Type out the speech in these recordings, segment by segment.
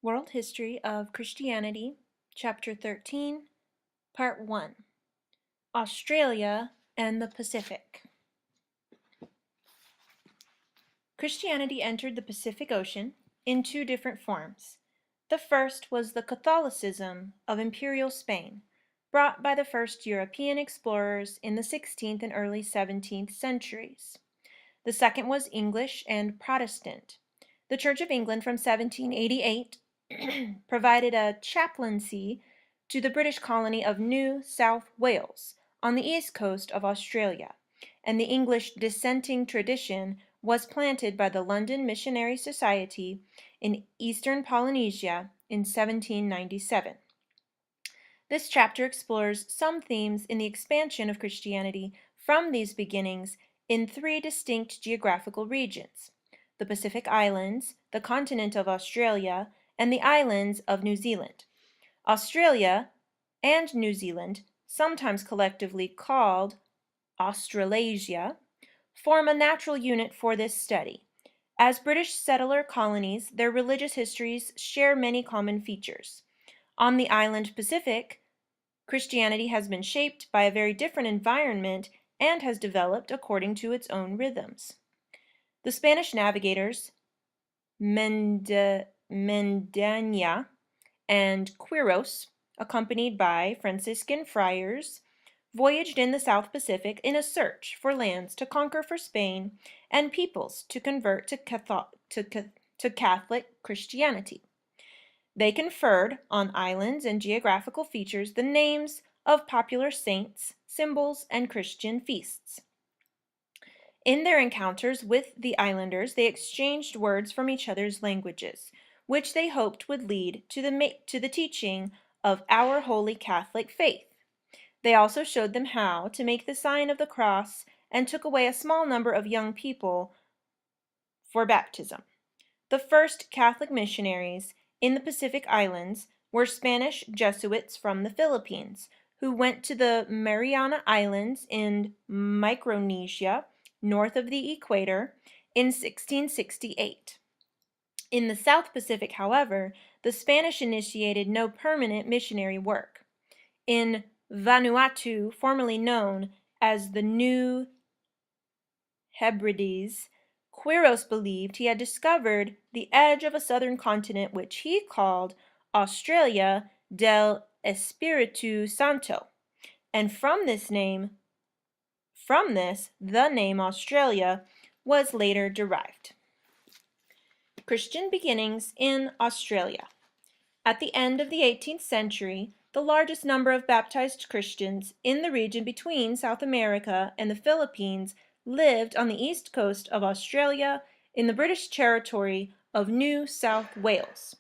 World History of Christianity, Chapter 13, Part 1, Australia and the Pacific. Christianity entered the Pacific Ocean in two different forms. The first was the Catholicism of imperial Spain, brought by the first European explorers in the 16th and early 17th centuries. The second was English and Protestant. The Church of England from 1788 provided a chaplaincy to the British colony of New South Wales on the east coast of Australia, and the English dissenting tradition was planted by the London Missionary Society in eastern Polynesia in 1797. This chapter explores some themes in the expansion of Christianity from these beginnings in three distinct geographical regions: the Pacific Islands, the continent of Australia, and the islands of New Zealand. Australia and New Zealand, sometimes collectively called Australasia, form a natural unit for this study. As British settler colonies, their religious histories share many common features. On the island Pacific, Christianity has been shaped by a very different environment and has developed according to its own rhythms. The Spanish navigators, Mendaña and Quiros, accompanied by Franciscan friars, voyaged in the South Pacific in a search for lands to conquer for Spain and peoples to convert to Catholic Christianity. They conferred on islands and geographical features the names of popular saints, symbols, and Christian feasts. In their encounters with the islanders, they exchanged words from each other's languages, which they hoped would lead to the teaching of our holy Catholic faith. They also showed them how to make the sign of the cross and took away a small number of young people for baptism. The first Catholic missionaries in the Pacific Islands were Spanish Jesuits from the Philippines, who went to the Mariana Islands in Micronesia, north of the equator, in 1668. In the South Pacific, however, the Spanish initiated no permanent missionary work. In Vanuatu, formerly known as the New Hebrides, Quiros believed he had discovered the edge of a southern continent which he called Australia del Espiritu Santo, and from this, the name Australia was later derived. Christian beginnings in Australia. At the end of the 18th century, the largest number of baptized Christians in the region between South America and the Philippines lived on the east coast of Australia in the British territory of New South Wales.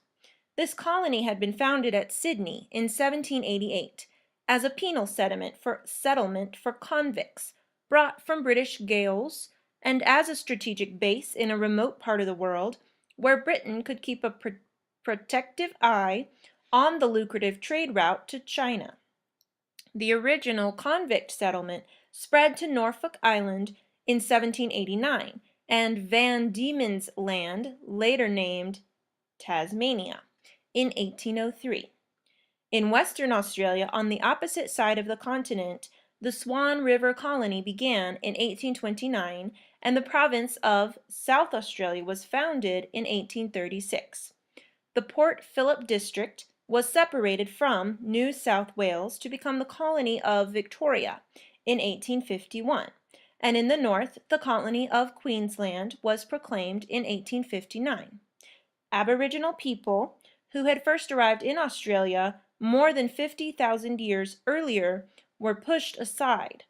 This colony had been founded at Sydney in 1788 as a penal settlement for convicts brought from British gaols and as a strategic base in a remote part of the world where Britain could keep a protective eye on the lucrative trade route to China. The original convict settlement spread to Norfolk Island in 1789 and Van Diemen's Land, later named Tasmania, in 1803. In Western Australia, on the opposite side of the continent, the Swan River Colony began in 1829 and the province of South Australia was founded in 1836. The Port Phillip district was separated from New South Wales to become the colony of Victoria in 1851, and in the north, the colony of Queensland was proclaimed in 1859. Aboriginal people who had first arrived in Australia more than 50,000 years earlier were pushed aside.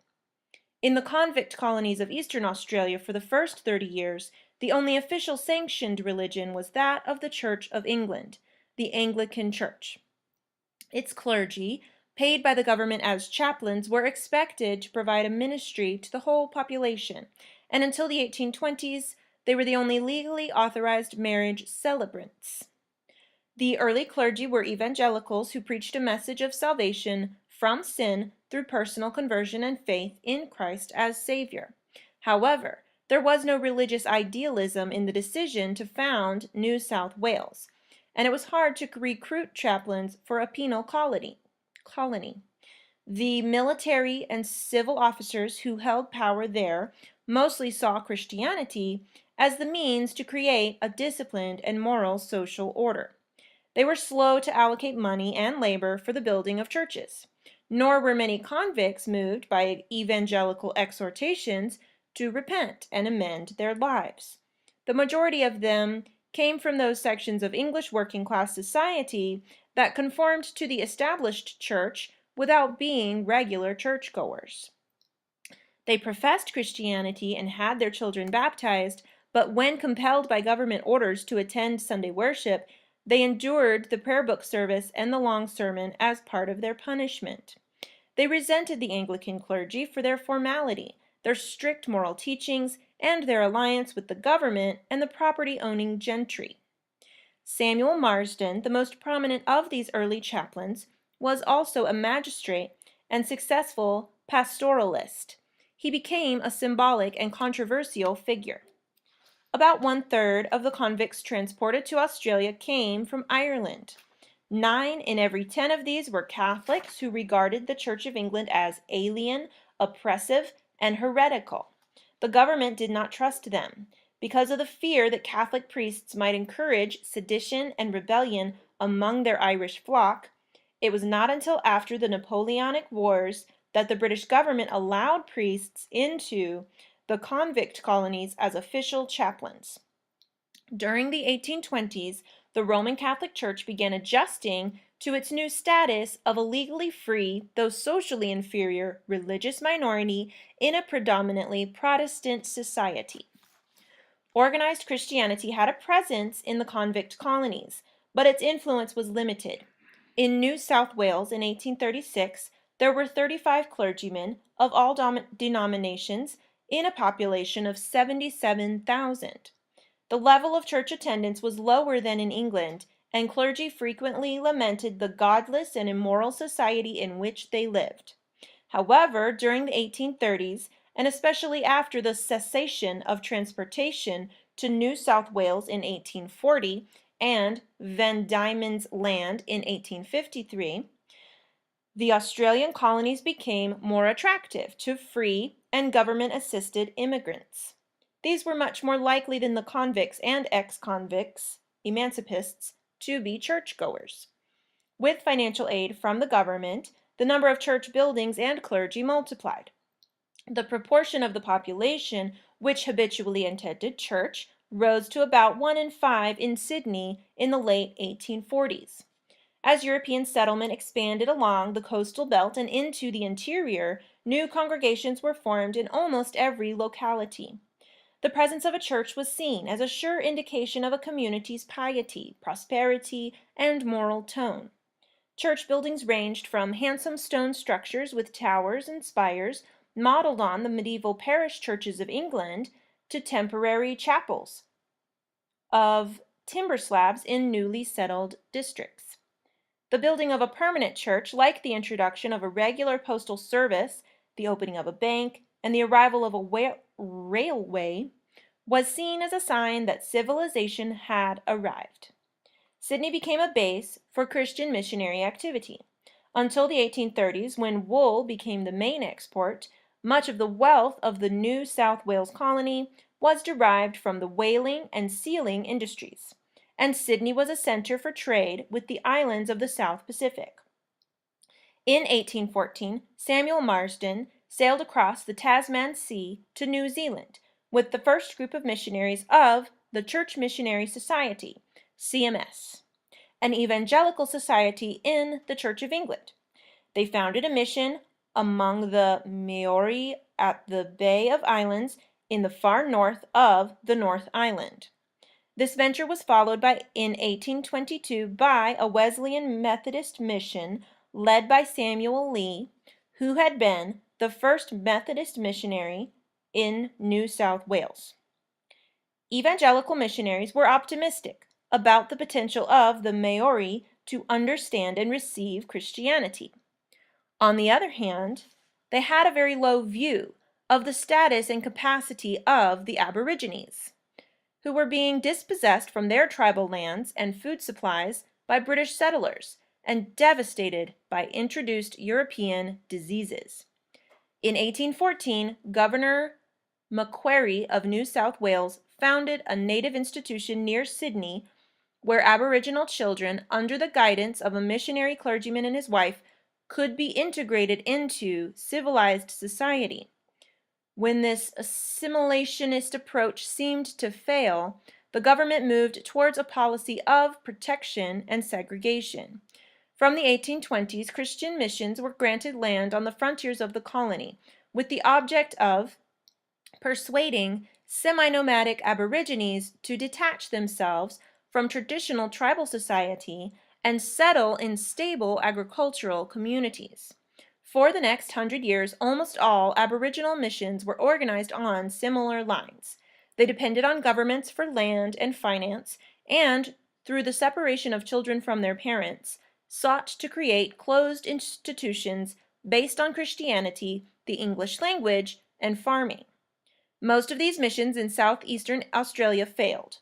In the convict colonies of Eastern Australia for the first 30 years, the only official sanctioned religion was that of the Church of England, the Anglican Church. Its clergy, paid by the government as chaplains, were expected to provide a ministry to the whole population, and until the 1820s, they were the only legally authorized marriage celebrants. The early clergy were evangelicals who preached a message of salvation from sin through personal conversion and faith in Christ as Savior. However, there was no religious idealism in the decision to found New South Wales, and it was hard to recruit chaplains for a penal colony. The military and civil officers who held power there mostly saw Christianity as the means to create a disciplined and moral social order. They were slow to allocate money and labor for the building of churches, nor were many convicts moved by evangelical exhortations to repent and amend their lives. The majority of them came from those sections of English working class society that conformed to the established church without being regular churchgoers. They professed Christianity and had their children baptized, but when compelled by government orders to attend Sunday worship, they endured the prayer book service and the long sermon as part of their punishment. They resented the Anglican clergy for their formality, their strict moral teachings, and their alliance with the government and the property-owning gentry. Samuel Marsden, the most prominent of these early chaplains, was also a magistrate and successful pastoralist. He became a symbolic and controversial figure. About 1/3 of the convicts transported to Australia came from Ireland. 9 in every 10 of these were Catholics who regarded the Church of England as alien, oppressive, and heretical. The government did not trust them because of the fear that Catholic priests might encourage sedition and rebellion among their Irish flock. It was not until after the Napoleonic Wars that the British government allowed priests into the convict colonies as official chaplains. During the 1820s, the Roman Catholic Church began adjusting to its new status of a legally free, though socially inferior, religious minority in a predominantly Protestant society. Organized Christianity had a presence in the convict colonies, but its influence was limited. In New South Wales in 1836, there were 35 clergymen of all denominations in a population of 77,000. The level of church attendance was lower than in England, and clergy frequently lamented the godless and immoral society in which they lived. However, during the 1830s, and especially after the cessation of transportation to New South Wales in 1840 and Van Diemen's Land in 1853, the Australian colonies became more attractive to free and government-assisted immigrants. These were much more likely than the convicts and ex-convicts, emancipists, to be churchgoers. With financial aid from the government, the number of church buildings and clergy multiplied. The proportion of the population which habitually attended church rose to about 1 in 5 in Sydney in the late 1840s. As European settlement expanded along the coastal belt and into the interior, new congregations were formed in almost every locality. The presence of a church was seen as a sure indication of a community's piety, prosperity, and moral tone. Church buildings ranged from handsome stone structures with towers and spires, modeled on the medieval parish churches of England, to temporary chapels of timber slabs in newly settled districts. The building of a permanent church, like the introduction of a regular postal service, the opening of a bank, and the arrival of a railway, was seen as a sign that civilization had arrived. Sydney became a base for Christian missionary activity. Until the 1830s, when wool became the main export, much of the wealth of the New South Wales colony was derived from the whaling and sealing industries, and Sydney was a center for trade with the islands of the South Pacific. In 1814, Samuel Marsden sailed across the Tasman Sea to New Zealand with the first group of missionaries of the Church Missionary Society, CMS, an evangelical society in the Church of England. They founded a mission among the Maori at the Bay of Islands in the far north of the North Island. This venture was followed in 1822 by a Wesleyan Methodist mission led by Samuel Lee, who had been the first Methodist missionary in New South Wales. Evangelical missionaries were optimistic about the potential of the Maori to understand and receive Christianity. On the other hand, they had a very low view of the status and capacity of the Aborigines, who were being dispossessed from their tribal lands and food supplies by British settlers and devastated by introduced European diseases. In 1814, Governor Macquarie of New South Wales founded a native institution near Sydney where Aboriginal children, under the guidance of a missionary clergyman and his wife, could be integrated into civilized society. When this assimilationist approach seemed to fail, the government moved towards a policy of protection and segregation. From the 1820s, Christian missions were granted land on the frontiers of the colony, with the object of persuading semi-nomadic Aborigines to detach themselves from traditional tribal society and settle in stable agricultural communities. For the next 100 years, almost all Aboriginal missions were organized on similar lines. They depended on governments for land and finance, and, through the separation of children from their parents, sought to create closed institutions based on Christianity, the English language, and farming. Most of these missions in southeastern Australia failed.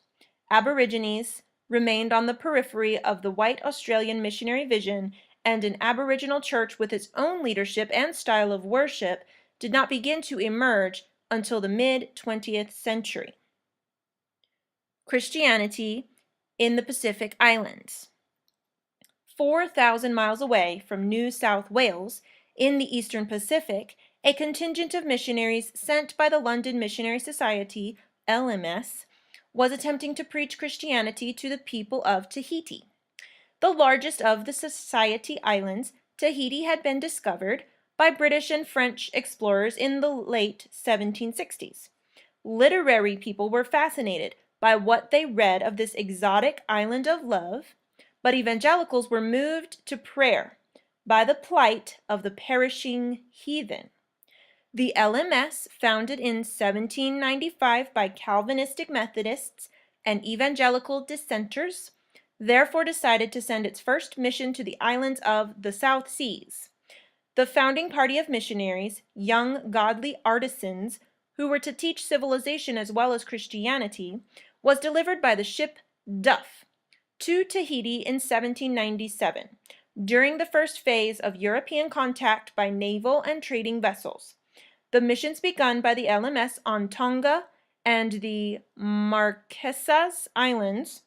Aborigines remained on the periphery of the white Australian missionary vision, and an Aboriginal church with its own leadership and style of worship did not begin to emerge until the mid-20th century. Christianity in the Pacific Islands. 4,000 miles away from New South Wales, in the eastern Pacific, a contingent of missionaries sent by the London Missionary Society, LMS, was attempting to preach Christianity to the people of Tahiti. The largest of the Society Islands, Tahiti had been discovered by British and French explorers in the late 1760s. Literary people were fascinated by what they read of this exotic island of love, but evangelicals were moved to prayer by the plight of the perishing heathen. The LMS, founded in 1795 by Calvinistic Methodists and evangelical dissenters, therefore decided to send its first mission to the islands of the South Seas. The founding party of missionaries, young godly artisans who were to teach civilization as well as Christianity, was delivered by the ship Duff to Tahiti in 1797, during the first phase of European contact by naval and trading vessels. The missions begun by the LMS on Tonga and the Marquesas Islands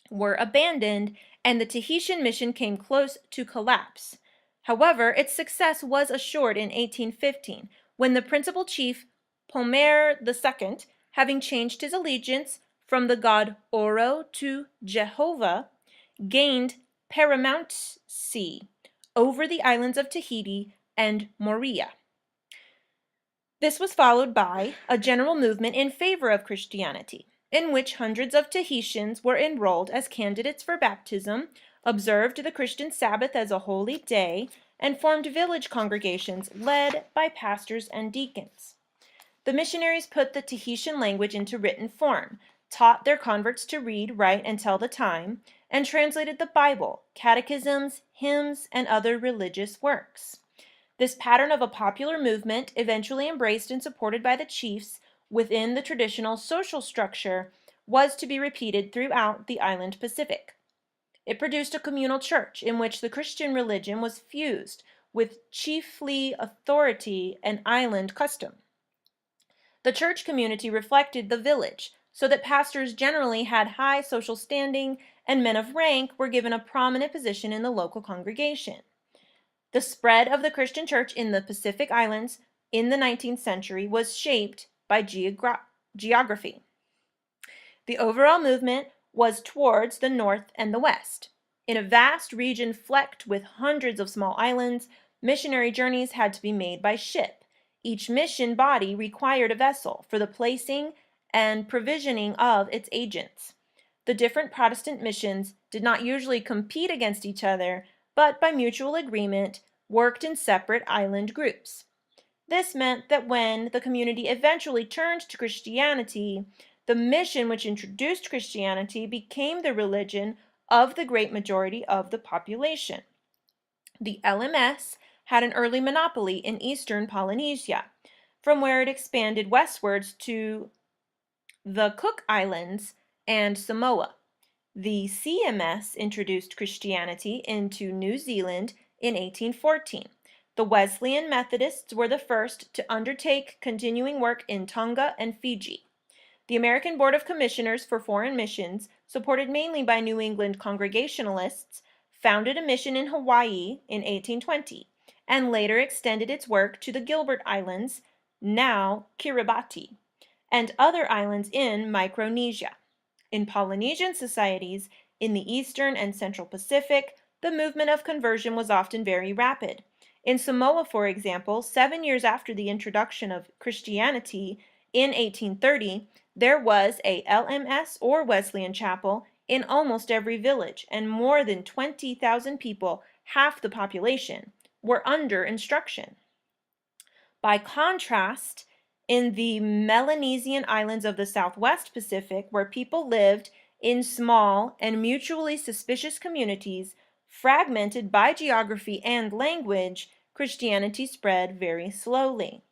were abandoned, and the Tahitian mission came close to collapse. However, its success was assured in 1815, when the principal chief, Pomer II, having changed his allegiance from the god Oro to Jehovah, gained paramountcy over the islands of Tahiti and Moorea. This was followed by a general movement in favor of Christianity, in which hundreds of Tahitians were enrolled as candidates for baptism, observed the Christian Sabbath as a holy day, and formed village congregations led by pastors and deacons. The missionaries put the Tahitian language into written form, taught their converts to read, write, and tell the time, and translated the Bible, catechisms, hymns, and other religious works. This pattern of a popular movement, eventually embraced and supported by the chiefs within the traditional social structure, was to be repeated throughout the island Pacific. It produced a communal church in which the Christian religion was fused with chiefly authority and island custom. The church community reflected the village, so that pastors generally had high social standing and men of rank were given a prominent position in the local congregation. The spread of the Christian church in the Pacific Islands in the 19th century was shaped by geography. The overall movement was towards the north and the west. In a vast region flecked with hundreds of small islands, missionary journeys had to be made by ship. Each mission body required a vessel for the placing and provisioning of its agents. The different Protestant missions did not usually compete against each other, but by mutual agreement worked in separate island groups. This meant that when the community eventually turned to Christianity, the mission which introduced Christianity became the religion of the great majority of the population. The LMS had an early monopoly in eastern Polynesia, from where it expanded westwards to the Cook Islands, and Samoa. The CMS introduced Christianity into New Zealand in 1814. The Wesleyan Methodists were the first to undertake continuing work in Tonga and Fiji. The American Board of Commissioners for Foreign Missions, supported mainly by New England Congregationalists, founded a mission in Hawaii in 1820 and later extended its work to the Gilbert Islands, now Kiribati, and other islands in Micronesia. In Polynesian societies in the Eastern and Central Pacific, the movement of conversion was often very rapid. In Samoa, for example, 7 years after the introduction of Christianity in 1830, there was a LMS or Wesleyan chapel in almost every village, and more than 20,000 people, half the population, were under instruction. By contrast, in the Melanesian islands of the Southwest Pacific, where people lived in small and mutually suspicious communities, fragmented by geography and language, Christianity spread very slowly.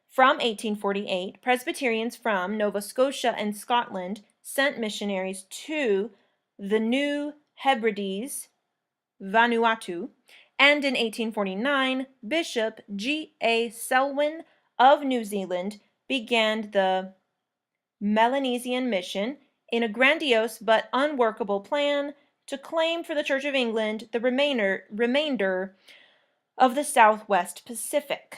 From 1848, Presbyterians from Nova Scotia and Scotland sent missionaries to the New Hebrides, Vanuatu, and in 1849, Bishop G.A. Selwyn of New Zealand began the Melanesian Mission in a grandiose but unworkable plan to claim for the Church of England the remainder of the Southwest Pacific.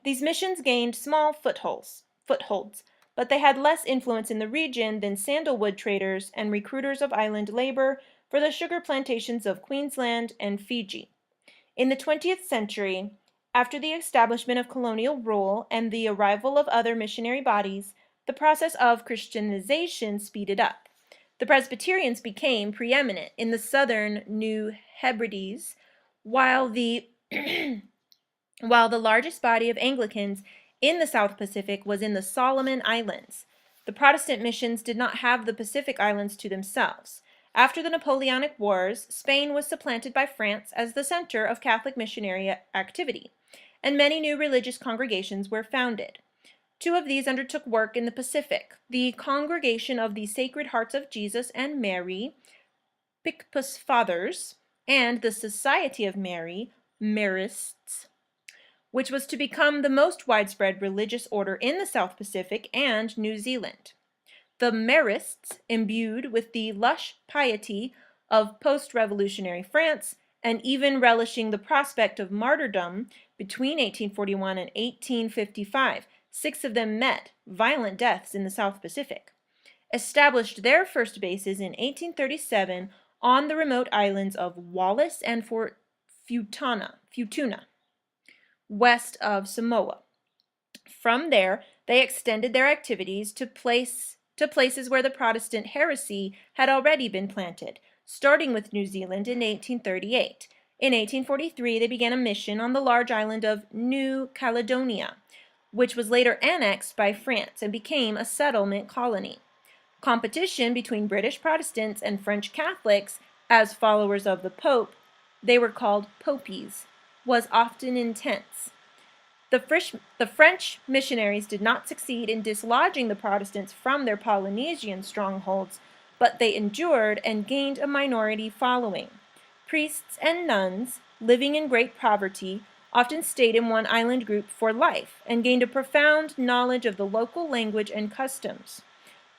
These missions gained small footholds, but they had less influence in the region than sandalwood traders and recruiters of island labor for the sugar plantations of Queensland and Fiji. In the 20th century, after the establishment of colonial rule and the arrival of other missionary bodies, the process of Christianization speeded up. The Presbyterians became preeminent in the southern New Hebrides, while the largest body of Anglicans in the South Pacific was in the Solomon Islands. The Protestant missions did not have the Pacific Islands to themselves. After the Napoleonic Wars, Spain was supplanted by France as the center of Catholic missionary activity, and many new religious congregations were founded. Two of these undertook work in the Pacific: the Congregation of the Sacred Hearts of Jesus and Mary, Picpus Fathers, and the Society of Mary, Marists, which was to become the most widespread religious order in the South Pacific and New Zealand. The Marists, imbued with the lush piety of post-revolutionary France, and even relishing the prospect of martyrdom between 1841 and 1855, 6 of them met violent deaths in the South Pacific, established their first bases in 1837 on the remote islands of Wallis and Fort Futuna, west of Samoa. From there, they extended their activities to places where the Protestant heresy had already been planted, starting with New Zealand in 1838. In 1843, they began a mission on the large island of New Caledonia, which was later annexed by France and became a settlement colony. Competition between British Protestants and French Catholics, as followers of the Pope, they were called Popies, was often intense. The French missionaries did not succeed in dislodging the Protestants from their Polynesian strongholds, but they endured and gained a minority following. Priests and nuns, living in great poverty, often stayed in one island group for life and gained a profound knowledge of the local language and customs.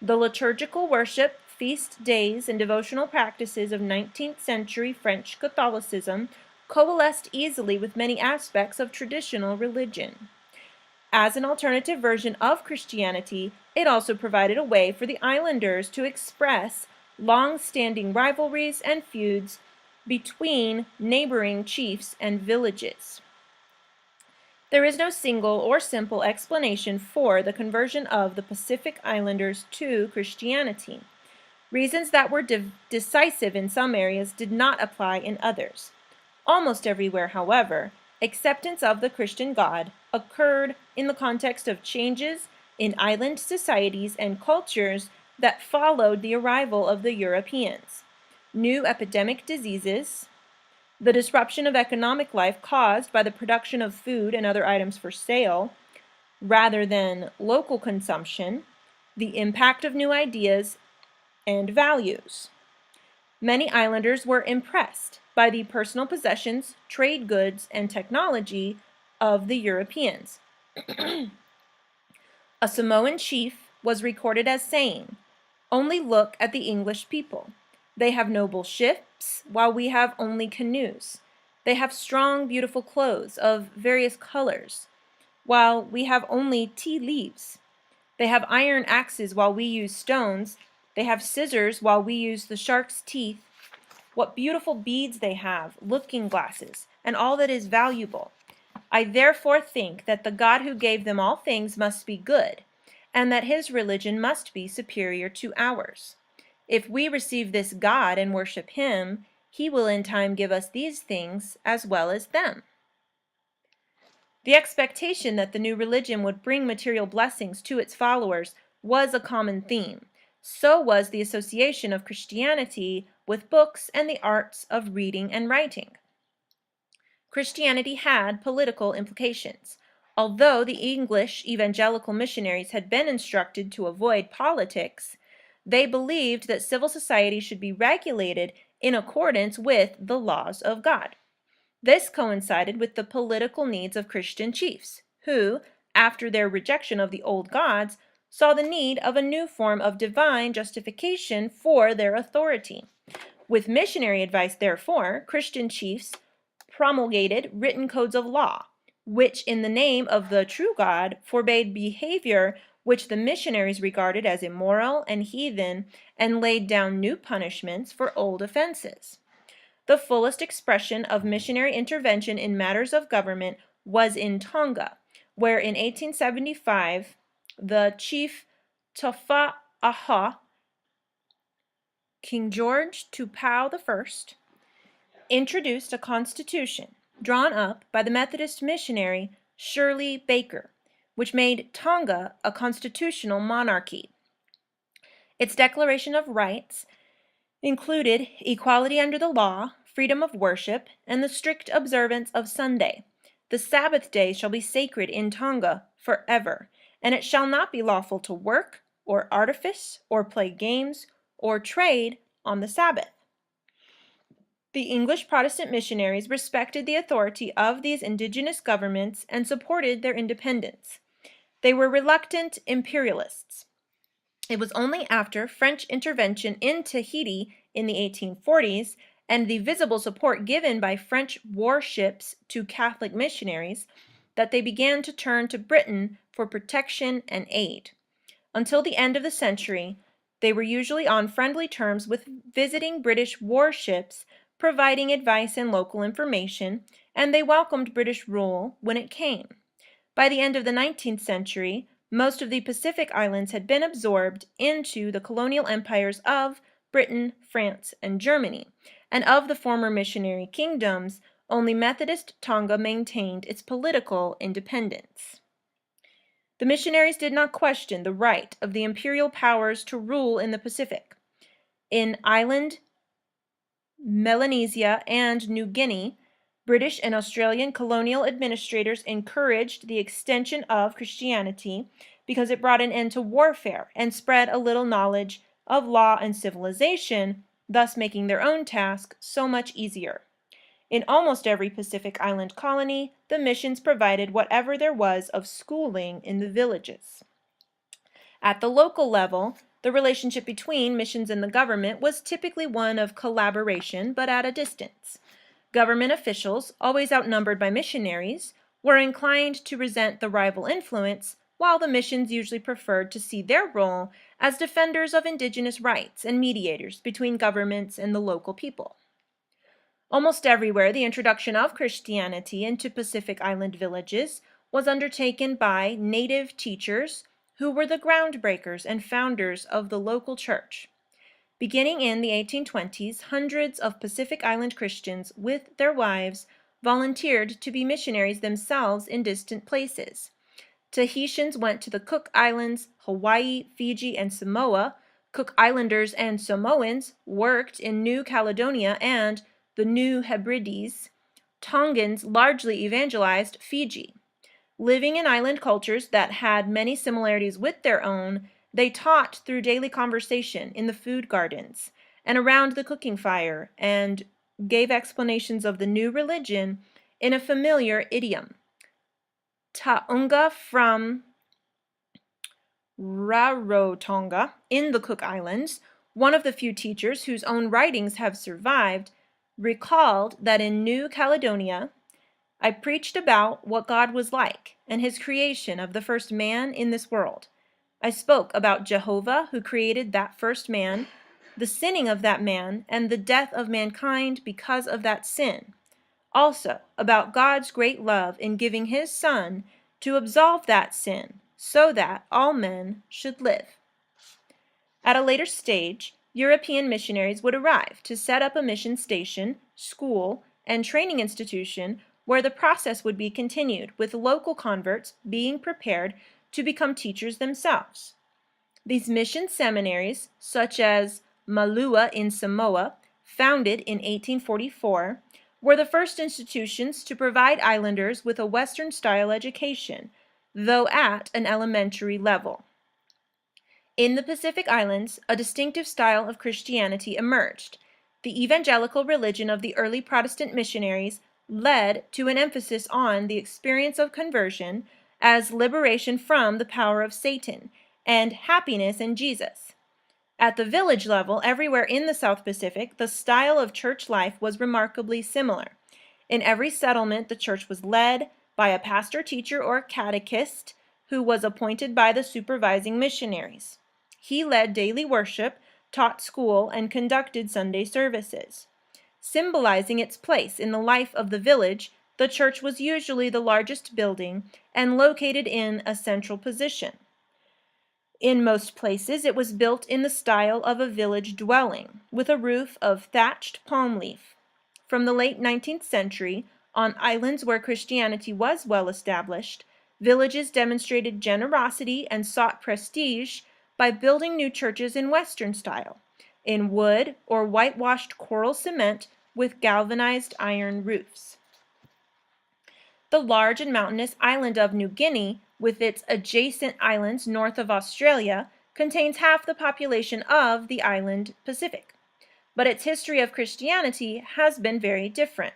The liturgical worship, feast days, and devotional practices of 19th century French Catholicism coalesced easily with many aspects of traditional religion. As an alternative version of Christianity, it also provided a way for the islanders to express long-standing rivalries and feuds between neighboring chiefs and villages. There is no single or simple explanation for the conversion of the Pacific Islanders to Christianity. Reasons that were decisive in some areas did not apply in others. Almost everywhere, however, acceptance of the Christian God occurred in the context of changes in island societies and cultures that followed the arrival of the Europeans. New epidemic diseases, the disruption of economic life caused by the production of food and other items for sale, rather than local consumption, the impact of new ideas and values. Many islanders were impressed by the personal possessions, trade goods, and technology of the Europeans. A Samoan chief was recorded as saying, "Only look at the English people. They have noble ships, while we have only canoes. They have strong, beautiful clothes of various colors, while we have only tea leaves. They have iron axes while we use stones. They have scissors while we use the shark's teeth. What beautiful beads they have, looking glasses, and all that is valuable. I therefore think that the God who gave them all things must be good, and that his religion must be superior to ours. If we receive this God and worship him, he will in time give us these things as well as them." The expectation that the new religion would bring material blessings to its followers was a common theme. So was the association of Christianity with books and the arts of reading and writing. Christianity had political implications. Although the English evangelical missionaries had been instructed to avoid politics, they believed that civil society should be regulated in accordance with the laws of God. This coincided with the political needs of Christian chiefs, who, after their rejection of the old gods, saw the need of a new form of divine justification for their authority. With missionary advice, therefore, Christian chiefs promulgated written codes of law, which in the name of the true God forbade behavior which the missionaries regarded as immoral and heathen, and laid down new punishments for old offenses. The fullest expression of missionary intervention in matters of government was in Tonga, where in 1875 the chief Tofa'aha, King George Tupou I, introduced a constitution drawn up by the Methodist missionary Shirley Baker, which made Tonga a constitutional monarchy. Its Declaration of Rights included equality under the law, freedom of worship, and the strict observance of Sunday. The Sabbath day shall be sacred in Tonga forever, and it shall not be lawful to work, or artifice, or play games, or trade on the Sabbath. The English Protestant missionaries respected the authority of these indigenous governments and supported their independence. They were reluctant imperialists. It was only after French intervention in Tahiti in the 1840s and the visible support given by French warships to Catholic missionaries that they began to turn to Britain for protection and aid. Until the end of the century, they were usually on friendly terms with visiting British warships, providing advice and local information, and they welcomed British rule when it came. By the end of the 19th century, most of the Pacific Islands had been absorbed into the colonial empires of Britain, France, and Germany, and of the former missionary kingdoms, only Methodist Tonga maintained its political independence. The missionaries did not question the right of the imperial powers to rule in the Pacific. In island Melanesia and New Guinea, British and Australian colonial administrators encouraged the extension of Christianity because it brought an end to warfare and spread a little knowledge of law and civilization, thus making their own task so much easier. In almost every Pacific Island colony, the missions provided whatever there was of schooling in the villages. At the local level, the relationship between missions and the government was typically one of collaboration, but at a distance. Government officials, always outnumbered by missionaries, were inclined to resent the rival influence, while the missions usually preferred to see their role as defenders of indigenous rights and mediators between governments and the local people. Almost everywhere, the introduction of Christianity into Pacific Island villages was undertaken by native teachers who were the groundbreakers and founders of the local church. Beginning in the 1820s, hundreds of Pacific Island Christians with their wives volunteered to be missionaries themselves in distant places. Tahitians went to the Cook Islands, Hawaii, Fiji, and Samoa. Cook Islanders and Samoans worked in New Caledonia and the New Hebrides. Tongans largely evangelized Fiji. Living in island cultures that had many similarities with their own, They taught through daily conversation in the food gardens and around the cooking fire, and gave explanations of the new religion in a familiar idiom. Taunga from Rarotonga in the Cook Islands, one of the few teachers whose own writings have survived, recalled that in New Caledonia, I preached about what God was like and his creation of the first man in this world. I spoke about Jehovah who created that first man, the sinning of that man, and the death of mankind because of that sin. Also about God's great love in giving his Son to absolve that sin so that all men should live. At a later stage, European missionaries would arrive to set up a mission station, school, and training institution where the process would be continued, with local converts being prepared to become teachers themselves. These mission seminaries, such as Malua in Samoa, founded in 1844, were the first institutions to provide islanders with a Western-style education, though at an elementary level. In the Pacific Islands, a distinctive style of Christianity emerged. The evangelical religion of the early Protestant missionaries led to an emphasis on the experience of conversion as liberation from the power of Satan and happiness in Jesus. At the village level, everywhere in the South Pacific, the style of church life was remarkably similar. In every settlement, the church was led by a pastor, teacher, or catechist who was appointed by the supervising missionaries. He led daily worship, taught school, and conducted Sunday services. Symbolizing its place in the life of the village, the church was usually the largest building and located in a central position. In most places, it was built in the style of a village dwelling, with a roof of thatched palm leaf. From the late 19th century, on islands where Christianity was well established, villages demonstrated generosity and sought prestige by building new churches in Western style, in wood or whitewashed coral cement with galvanized iron roofs. The large and mountainous island of New Guinea, with its adjacent islands north of Australia, contains half the population of the island Pacific. But its history of Christianity has been very different.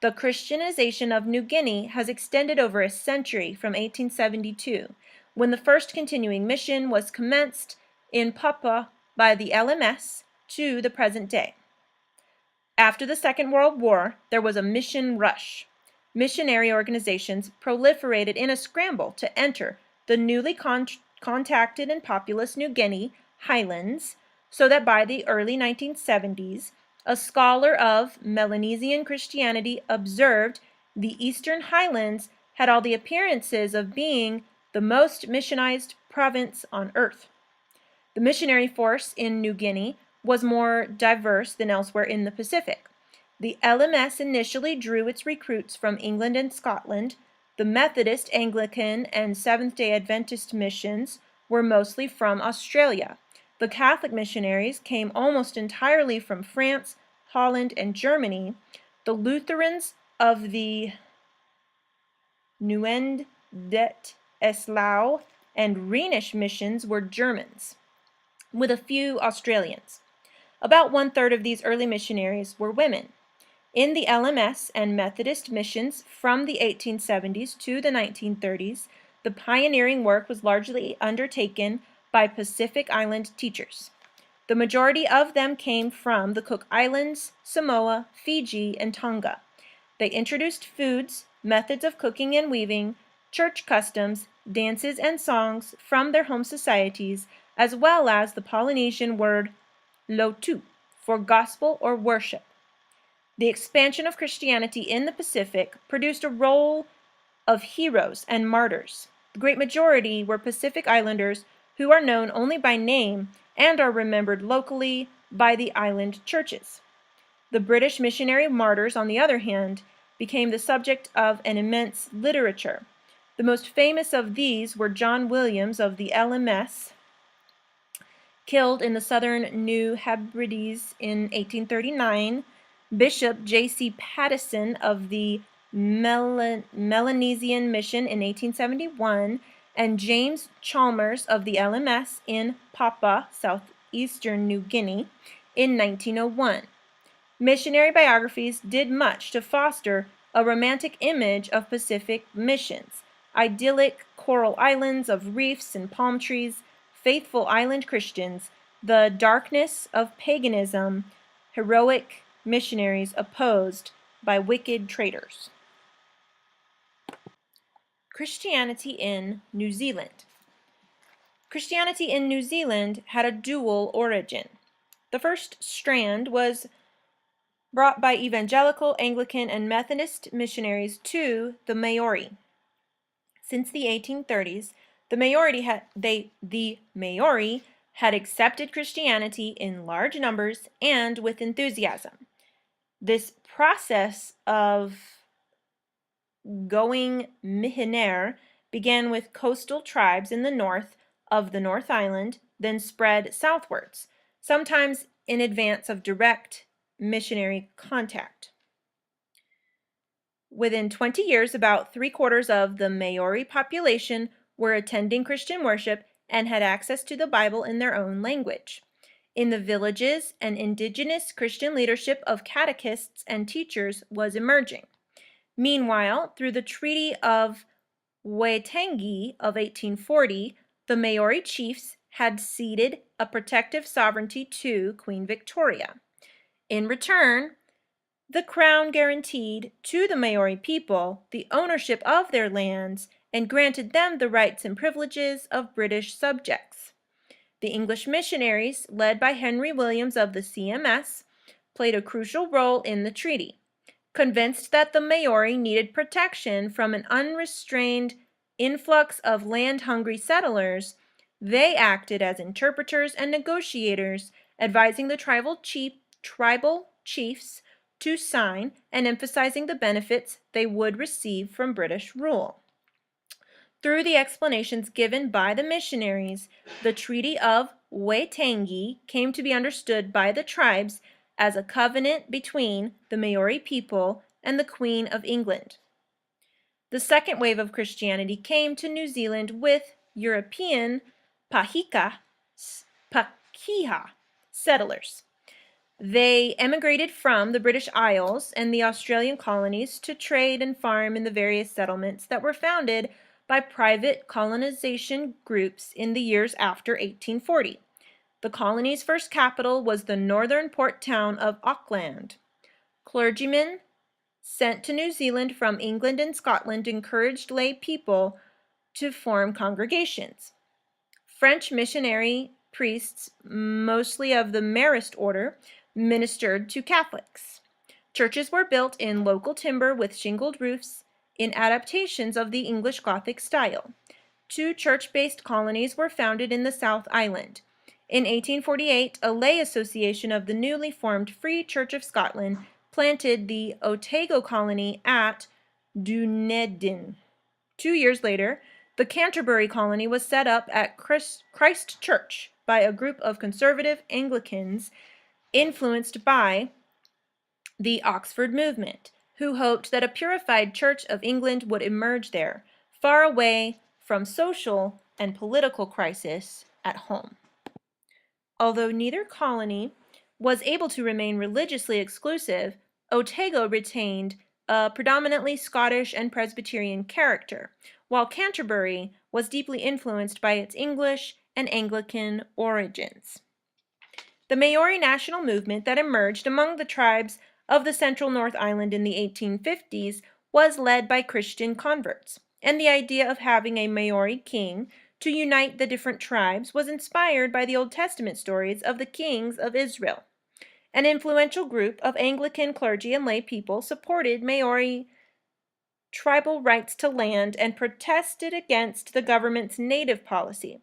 The Christianization of New Guinea has extended over a century from 1872, when the first continuing mission was commenced in Papua by the LMS, to the present day. After the Second World War, there was a mission rush. Missionary organizations proliferated in a scramble to enter the newly contacted and populous New Guinea highlands, so that by the early 1970s, a scholar of Melanesian Christianity observed the Eastern Highlands had all the appearances of being the most missionized province on earth. The missionary force in New Guinea was more diverse than elsewhere in the Pacific. The LMS initially drew its recruits from England and Scotland. The Methodist, Anglican, and Seventh-day Adventist missions were mostly from Australia. The Catholic missionaries came almost entirely from France, Holland, and Germany. The Lutherans of the Nguyen det Eslau and Rhenish missions were Germans, with a few Australians. About one-third of these early missionaries were women. In the LMS and Methodist missions from the 1870s to the 1930s, the pioneering work was largely undertaken by Pacific Island teachers. The majority of them came from the Cook Islands, Samoa, Fiji, and Tonga. They introduced foods, methods of cooking and weaving, church customs, dances, and songs from their home societies, as well as the Polynesian word lotu for gospel or worship. The expansion of Christianity in the Pacific produced a role of heroes and martyrs. The great majority were Pacific Islanders who are known only by name and are remembered locally by the island churches. The British missionary martyrs, on the other hand, became the subject of an immense literature. The most famous of these were John Williams of the LMS, killed in the southern New Hebrides in 1839, Bishop J.C. Pattison of the Melanesian Mission in 1871, and James Chalmers of the LMS in Papua, southeastern New Guinea, in 1901. Missionary biographies did much to foster a romantic image of Pacific missions, idyllic coral islands of reefs and palm trees, faithful island Christians, the darkness of paganism, heroic missionaries opposed by wicked traders. Christianity in New Zealand. Christianity in New Zealand had a dual origin. The first strand was brought by evangelical, Anglican, and Methodist missionaries to the Maori. Since the 1830s, the Maori had accepted Christianity in large numbers and with enthusiasm. This process of going mihenere began with coastal tribes in the north of the North Island, then spread southwards, sometimes in advance of direct missionary contact. Within 20 years, about 3/4 of the Maori population were attending Christian worship and had access to the Bible in their own language. In the villages, an indigenous Christian leadership of catechists and teachers was emerging. Meanwhile, through the Treaty of Waitangi of 1840, the Maori chiefs had ceded a protective sovereignty to Queen Victoria. In return, the Crown guaranteed to the Maori people the ownership of their lands and granted them the rights and privileges of British subjects. The English missionaries, led by Henry Williams of the CMS, played a crucial role in the treaty. Convinced that the Maori needed protection from an unrestrained influx of land-hungry settlers, they acted as interpreters and negotiators, advising the tribal chiefs to sign and emphasizing the benefits they would receive from British rule. Through the explanations given by the missionaries, the Treaty of Waitangi came to be understood by the tribes as a covenant between the Maori people and the Queen of England. The second wave of Christianity came to New Zealand with European Pakeha settlers. They emigrated from the British Isles and the Australian colonies to trade and farm in the various settlements that were founded by private colonization groups in the years after 1840. The colony's first capital was the northern port town of Auckland. Clergymen sent to New Zealand from England and Scotland encouraged lay people to form congregations. French missionary priests, mostly of the Marist order, ministered to Catholics. Churches were built in local timber with shingled roofs in adaptations of the English Gothic style. 2 church-based colonies were founded in the South Island. In 1848, a lay association of the newly formed Free Church of Scotland planted the Otago colony at Dunedin. 2 years later, the Canterbury colony was set up at Christ Church by a group of conservative Anglicans influenced by the Oxford movement, who hoped that a purified Church of England would emerge there, far away from social and political crisis at home. Although neither colony was able to remain religiously exclusive, Otago retained a predominantly Scottish and Presbyterian character, while Canterbury was deeply influenced by its English and Anglican origins. The Maori national movement that emerged among the tribes of the central North Island in the 1850s was led by Christian converts, and the idea of having a Maori king to unite the different tribes was inspired by the Old Testament stories of the kings of Israel. An influential group of Anglican clergy and lay people supported Maori tribal rights to land and protested against the government's native policy.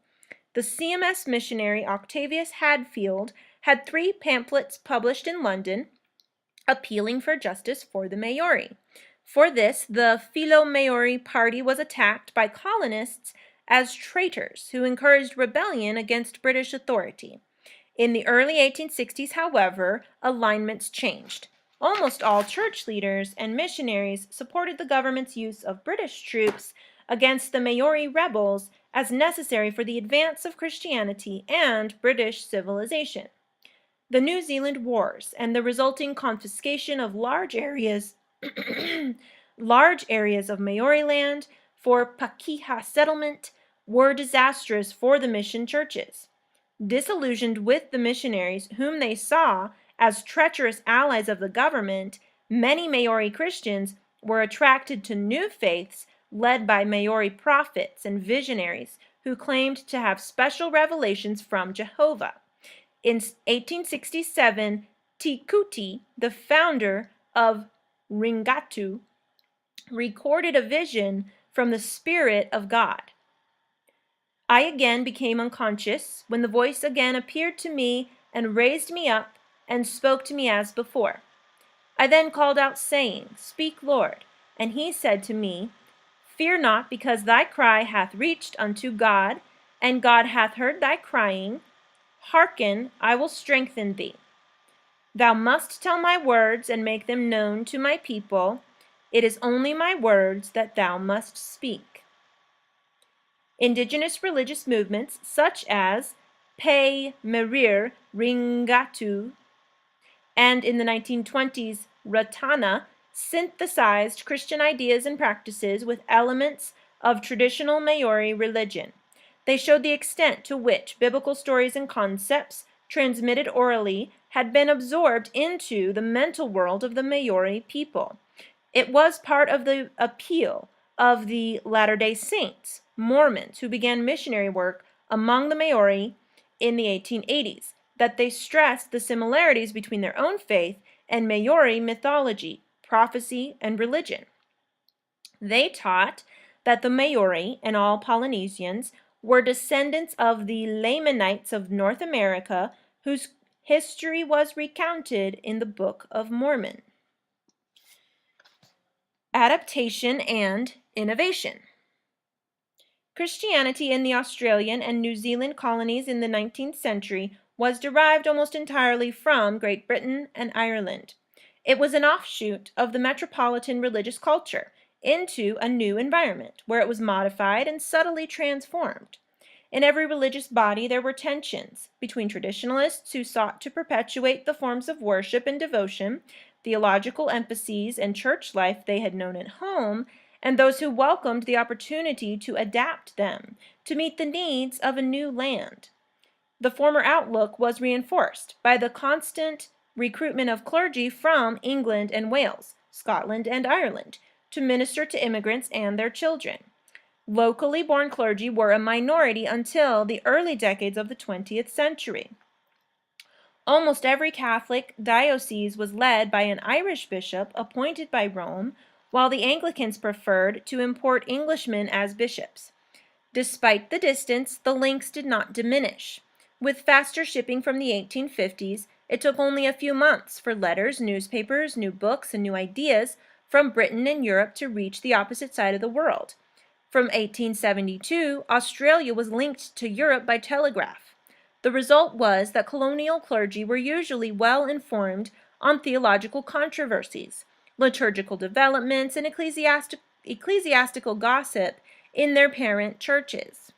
The CMS missionary Octavius Hadfield had 3 pamphlets published in London appealing for justice for the Maori. For this, the Filo Maori party was attacked by colonists as traitors who encouraged rebellion against British authority. In the early 1860s, however, alignments changed. Almost all church leaders and missionaries supported the government's use of British troops against the Maori rebels as necessary for the advance of Christianity and British civilization. The New Zealand Wars and the resulting confiscation of large areas of Maori land for Pakeha settlement were disastrous for the mission churches. Disillusioned with the missionaries whom they saw as treacherous allies of the government, many Maori Christians were attracted to new faiths led by Maori prophets and visionaries who claimed to have special revelations from Jehovah. In 1867, Tikuti, the founder of Ringatu, recorded a vision from the Spirit of God. I again became unconscious when the voice again appeared to me and raised me up and spoke to me as before. I then called out, saying, Speak, Lord. And he said to me, Fear not, because thy cry hath reached unto God, and God hath heard thy crying. Hearken, I will strengthen thee. Thou must tell my words and make them known to my people. It is only my words that thou must speak. Indigenous religious movements such as Pe Merir Ringatu and in the 1920s Ratana synthesized Christian ideas and practices with elements of traditional Maori religion. They showed the extent to which biblical stories and concepts transmitted orally had been absorbed into the mental world of the Maori people. It was part of the appeal of the Latter-day Saints, Mormons, who began missionary work among the Maori in the 1880s, that they stressed the similarities between their own faith and Maori mythology, prophecy, and religion. They taught that the Maori and all Polynesians were descendants of the Lamanites of North America, whose history was recounted in the Book of Mormon. Adaptation and innovation. Christianity in the Australian and New Zealand colonies in the 19th century was derived almost entirely from Great Britain and Ireland. It was an offshoot of the metropolitan religious culture into a new environment where it was modified and subtly transformed. In every religious body there were tensions between traditionalists who sought to perpetuate the forms of worship and devotion, theological emphases, and church life they had known at home, and those who welcomed the opportunity to adapt them to meet the needs of a new land. The former outlook was reinforced by the constant recruitment of clergy from England and Wales, Scotland and Ireland, to minister to immigrants and their children. Locally born clergy were a minority until the early decades of the 20th century. Almost every Catholic diocese was led by an Irish bishop appointed by Rome, while the Anglicans preferred to import Englishmen as bishops. Despite the distance, the links did not diminish. With faster shipping from the 1850s, it took only a few months for letters, newspapers, new books, and new ideas from Britain and Europe to reach the opposite side of the world. From 1872, Australia was linked to Europe by telegraph. The result was that colonial clergy were usually well informed on theological controversies, liturgical developments, and ecclesiastical gossip in their parent churches.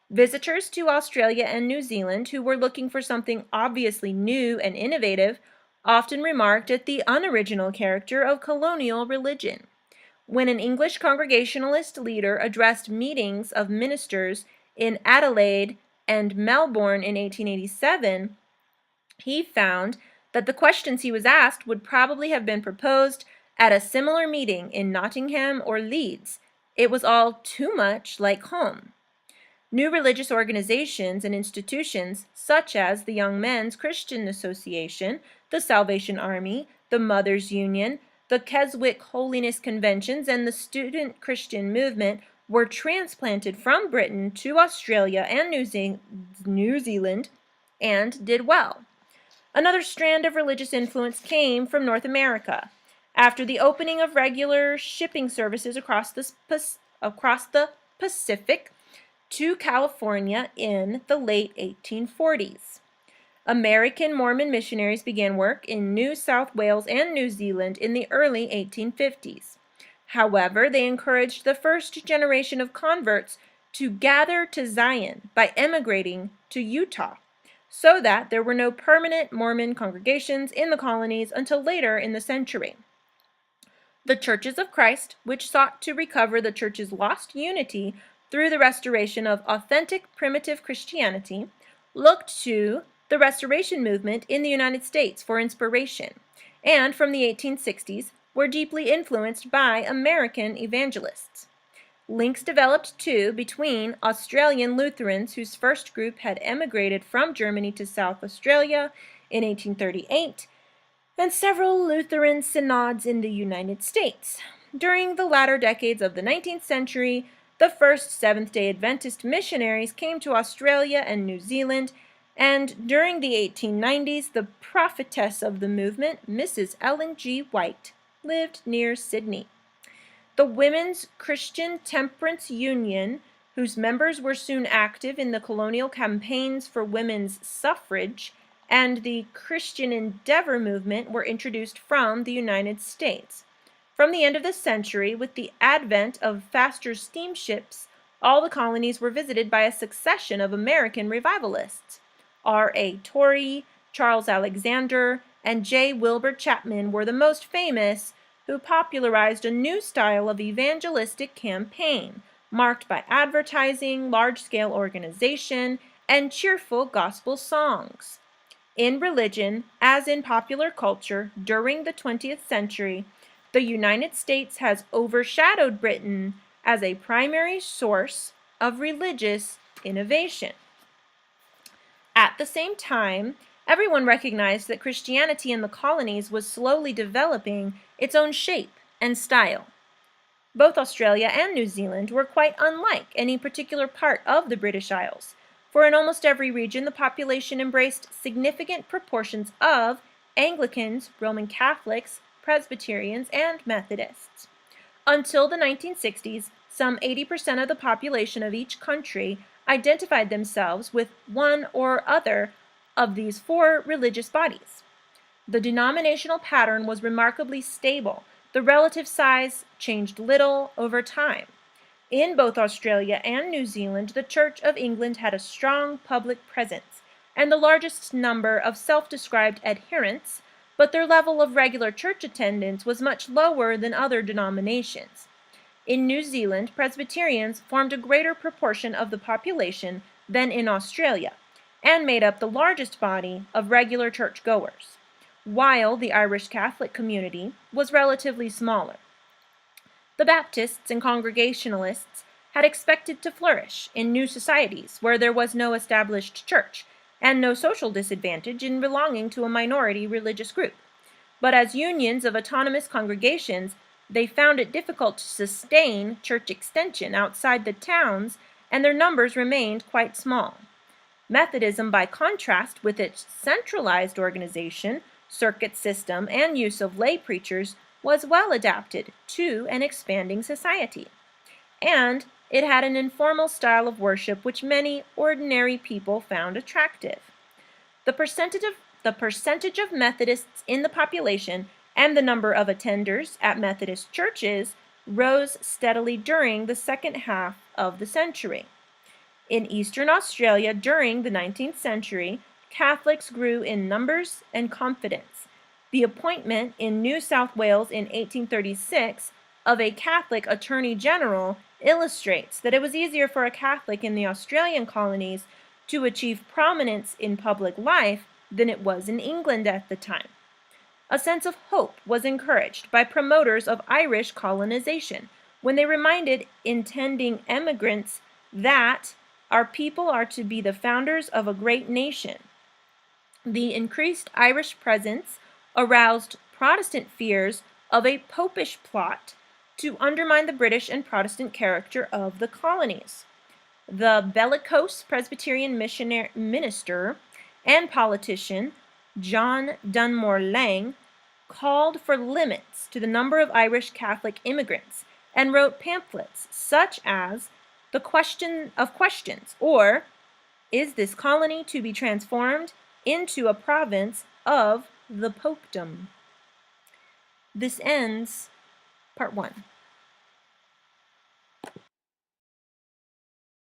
Visitors to Australia and New Zealand who were looking for something obviously new and innovative often remarked at the unoriginal character of colonial religion. When an English Congregationalist leader addressed meetings of ministers in Adelaide and Melbourne in 1887, he found that the questions he was asked would probably have been proposed at a similar meeting in Nottingham or Leeds. It was all too much like home. New religious organizations and institutions, such as the Young Men's Christian Association, the Salvation Army, the Mothers Union, the Keswick Holiness Conventions, and the Student Christian Movement, were transplanted from Britain to Australia and New Zealand and did well. Another strand of religious influence came from North America. After the opening of regular shipping services across the Pacific to California in the late 1840s, American Mormon missionaries began work in New South Wales and New Zealand in the early 1850s. However, they encouraged the first generation of converts to gather to Zion by emigrating to Utah, so that there were no permanent Mormon congregations in the colonies until later in the century. The Churches of Christ, which sought to recover the church's lost unity through the restoration of authentic primitive Christianity, looked to the Restoration movement in the United States for inspiration, and from the 1860s were deeply influenced by American evangelists. Links developed, too, between Australian Lutherans, whose first group had emigrated from Germany to South Australia in 1838, and several Lutheran synods in the United States. During the latter decades of the 19th century, the first Seventh-day Adventist missionaries came to Australia and New Zealand, and during the 1890s, the prophetess of the movement, Mrs. Ellen G. White, lived near Sydney. The Women's Christian Temperance Union, whose members were soon active in the colonial campaigns for women's suffrage, and the Christian Endeavor movement were introduced from the United States. From the end of the century, with the advent of faster steamships, all the colonies were visited by a succession of American revivalists. R.A. Torrey, Charles Alexander, and J. Wilbur Chapman were the most famous, who popularized a new style of evangelistic campaign, marked by advertising, large-scale organization, and cheerful gospel songs. In religion, as in popular culture, during the 20th century, the United States has overshadowed Britain as a primary source of religious innovation. At the same time, everyone recognized that Christianity in the colonies was slowly developing its own shape and style. Both Australia and New Zealand were quite unlike any particular part of the British Isles, for in almost every region the population embraced significant proportions of Anglicans, Roman Catholics, Presbyterians, and Methodists. Until the 1960s, some 80% of the population of each country identified themselves with one or other of these four religious bodies. The denominational pattern was remarkably stable. The relative size changed little over time. In both Australia and New Zealand, the Church of England had a strong public presence and the largest number of self-described adherents, but their level of regular church attendance was much lower than other denominations. In New Zealand, Presbyterians formed a greater proportion of the population than in Australia, and made up the largest body of regular churchgoers, while the Irish Catholic community was relatively smaller. The Baptists and Congregationalists had expected to flourish in new societies where there was no established church and no social disadvantage in belonging to a minority religious group. But as unions of autonomous congregations, they found it difficult to sustain church extension outside the towns, and their numbers remained quite small. Methodism, by contrast, with its centralized organization, circuit system, and use of lay preachers, was well adapted to an expanding society. And it had an informal style of worship which many ordinary people found attractive. The percentage of Methodists in the population and the number of attenders at Methodist churches rose steadily during the second half of the century. In Eastern Australia during the 19th century, Catholics grew in numbers and confidence. The appointment in New South Wales in 1836 of a Catholic Attorney General illustrates that it was easier for a Catholic in the Australian colonies to achieve prominence in public life than it was in England at the time. A sense of hope was encouraged by promoters of Irish colonization when they reminded intending emigrants that our people are to be the founders of a great nation. The increased Irish presence aroused Protestant fears of a popish plot to undermine the British and Protestant character of the colonies. The bellicose Presbyterian minister and politician John Dunmore Lang called for limits to the number of Irish Catholic immigrants and wrote pamphlets such as The Question of Questions, or Is this colony to be transformed into a province of the Popedom? This ends part 1.